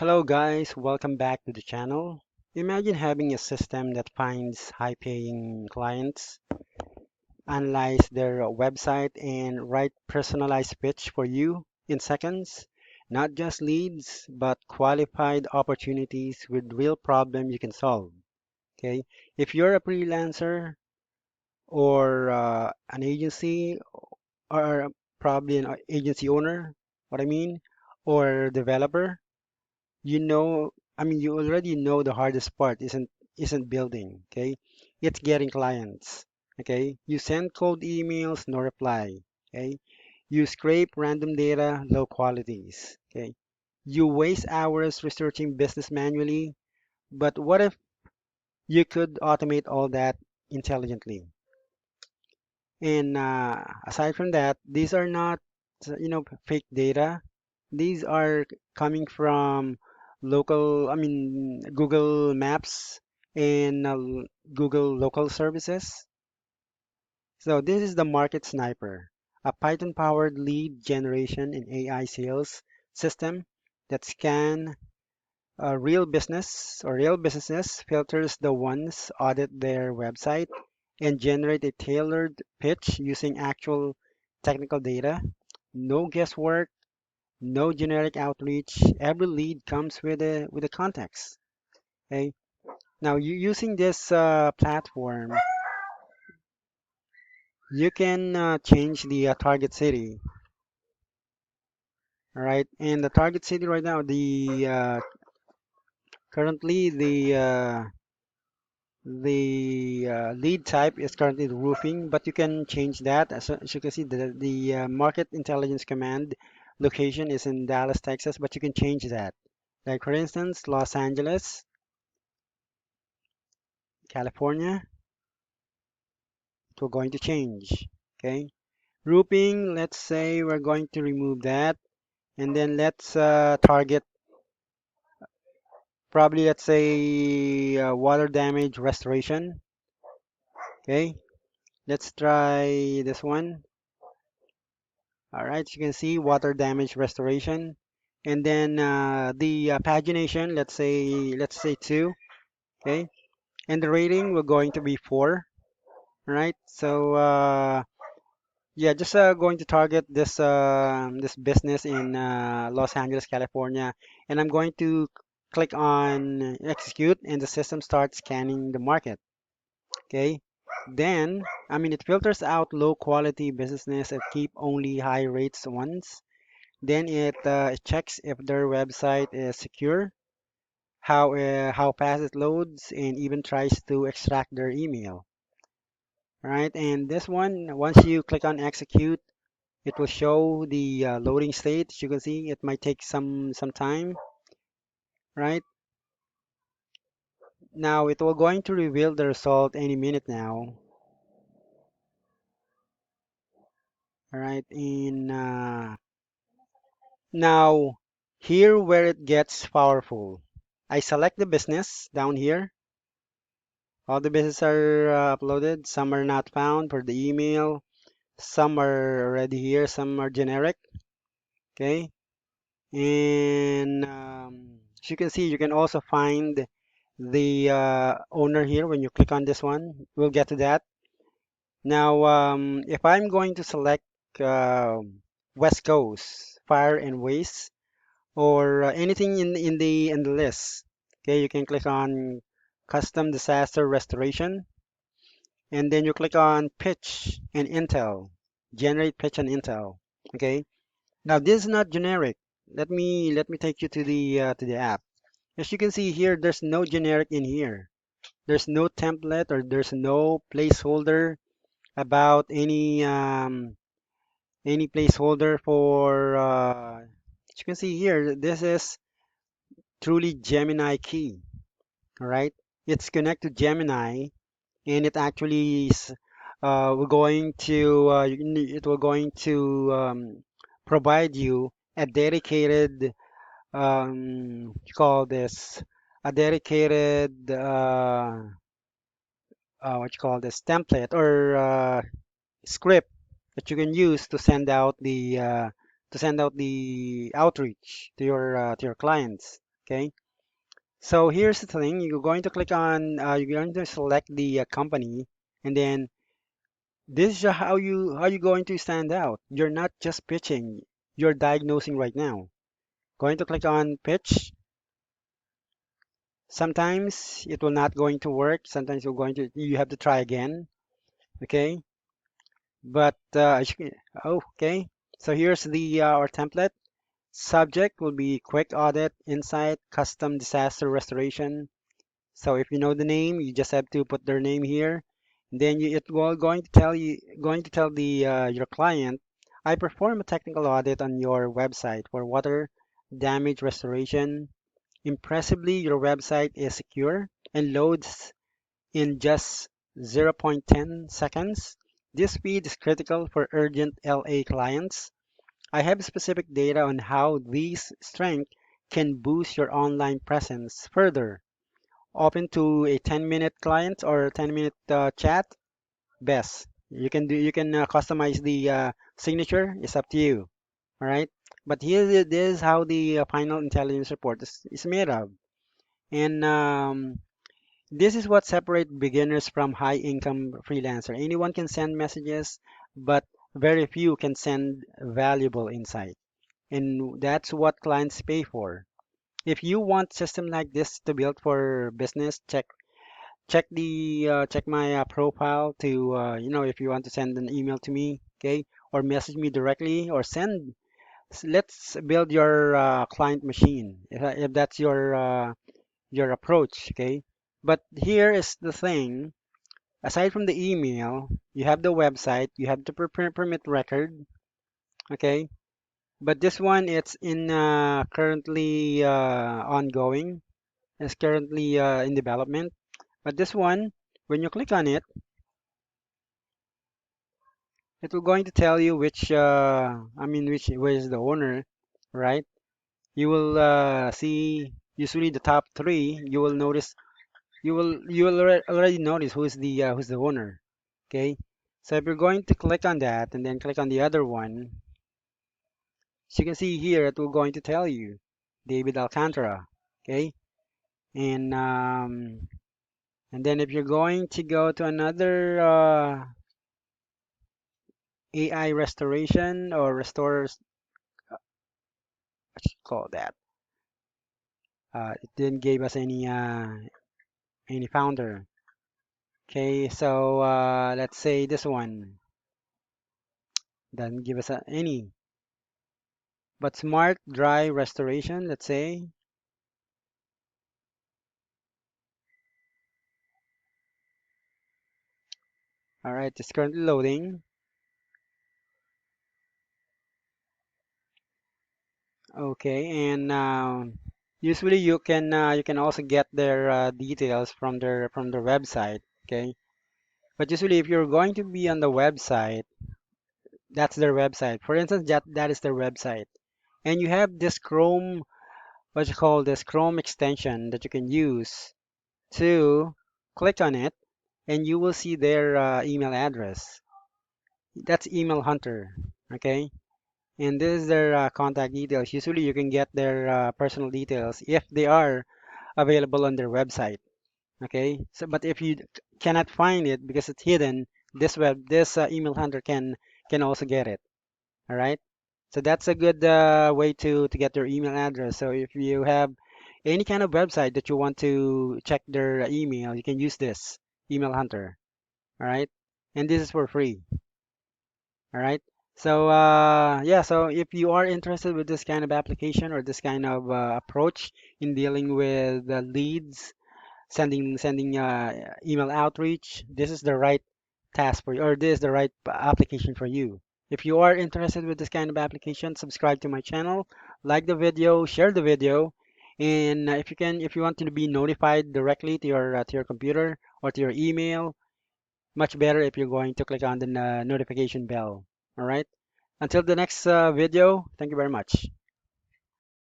Hello guys, welcome back to the channel. Imagine having a system that finds high-paying clients, analyze their website, and write personalized pitch for you in seconds. Not just leads, but qualified opportunities with real problem you can solve. Okay? If you're a freelancer or an agency or probably an agency owner, what I mean, or developer, you already know the hardest part isn't building, okay? It's getting clients, okay? You send cold emails, no reply, okay? You scrape random data, low qualities, okay? You waste hours researching business manually, but what if you could automate all that intelligently? And aside from that, these are not, fake data. These are coming from Google Maps and Google local services. So this is the Market Sniper, a Python-powered lead generation and AI sales system that scan real businesses, filters the ones, audit their website, and generate a tailored pitch using actual technical data. No guesswork, no generic outreach. Every lead comes with a context. Okay. Now, using this platform, you can change the target city. All right, and the target city right now, the currently the lead type is currently roofing, but you can change that. As you can see, the market intelligence command location is in Dallas, Texas, but you can change that. Like for instance, Los Angeles, California, we're going to change. Okay. Roofing, let's say we're going to remove that, and then let's target probably let's say water damage restoration. Okay. Let's try this one. All right, you can see water damage restoration. And then the pagination, let's say 2, okay? And the rating we're going to be 4, right? So yeah, just going to target this business in Los Angeles, California, and I'm going to click on execute, and the system starts scanning the market, okay? Then, it filters out low quality businesses and keep only high rates ones. Then it checks if their website is secure, how fast it loads, and even tries to extract their email. Right? And this one, once you click on execute, it will show the loading state. As you can see, it might take some time. Right? Now it will going to reveal the result any minute now. All right? And now here where it gets powerful. I select the business down here. All the businesses are uploaded. Some are not found for the email. Some are already here. Some are generic. Okay. And as you can see, you can also find the owner here when you click on this one. We'll get to that. Now, if I'm going to select uh, West Coast Fire and Waste or anything in the list, okay, you can click on Custom Disaster Restoration. And then you click on pitch and intel, generate pitch and intel. Okay. Now this is not generic. Let me take you to the app. As you can see here, there's no generic in here. There's no template or there's no placeholder about any placeholder for. As you can see here, this is truly Gemini key. All right. It's connected to Gemini and it actually we're going to it will going to provide you a dedicated what you call this a dedicated what you call this template or script that you can use to send out the outreach to your clients. Okay. So here's the thing. You're going to click on, you're going to select the company, and then this is how you going to stand out. You're not just pitching, you're diagnosing right now. Going to click on pitch. Sometimes it will not going to work. Sometimes you have to try again. Okay. But okay. So here's the our template. Subject will be quick audit, insight, custom disaster restoration. So if you know the name, you just have to put their name here. Then it will going to tell the your client, I perform a technical audit on your website for water damage restoration. Impressively, your website is secure and loads in just 0.10 seconds. This speed is critical for urgent LA clients. I have specific data on how these strengths can boost your online presence further. Open to a 10-minute client or 10-minute chat, best. You can customize the signature. It's up to you. All right. But this is how the final intelligence report is made of. And this is what separates beginners from high income freelancer. Anyone can send messages, but very few can send valuable insight. And that's what clients pay for. If you want system like this to build for business, check my profile to if you want to send an email to me, okay, or message me directly or let's build your client machine if that's your approach, okay. But here is the thing. Aside from the email, you have the website, you have the permit record, okay. But this one, it's in currently ongoing. It's currently in development. But this one, when you click on it, it will going to tell you which, which is the owner, right? You will see usually the top three. You will notice, already notice who's the owner. Okay. So if you're going to click on that and then click on the other one, as you can see here, it will going to tell you David Alcantara. Okay. And and then if you're going to go to another AI restoration or restores, what you call that? It didn't give us any founder. Okay, so let's say this one doesn't give us any. But smart dry restoration, let's say. All right, it's currently loading. Okay, and usually you can also get their details from their website. Okay, but usually if you're going to be on the website, that's their website. For instance, that is their website, and you have this Chrome, what you call this Chrome extension that you can use to click on it, and you will see their email address. That's email hunter. Okay, and this is their contact details. Usually you can get their personal details if they are available on their website. Okay, so but if you cannot find it because it's hidden, this email hunter can also get it. All right, so that's a good way to get their email address. So if you have any kind of website that you want to check their email, you can use this email hunter. All right, and this is for free. All right. So yeah, so if you are interested with this kind of application or this kind of approach in dealing with leads, sending email outreach, this is the right task for you, or this is the right application for you. If you are interested with this kind of application, subscribe to my channel, like the video, share the video, and if you want to be notified directly to your computer or to your email, much better if you're going to click on the notification bell. All right. Until the next video, thank you very much.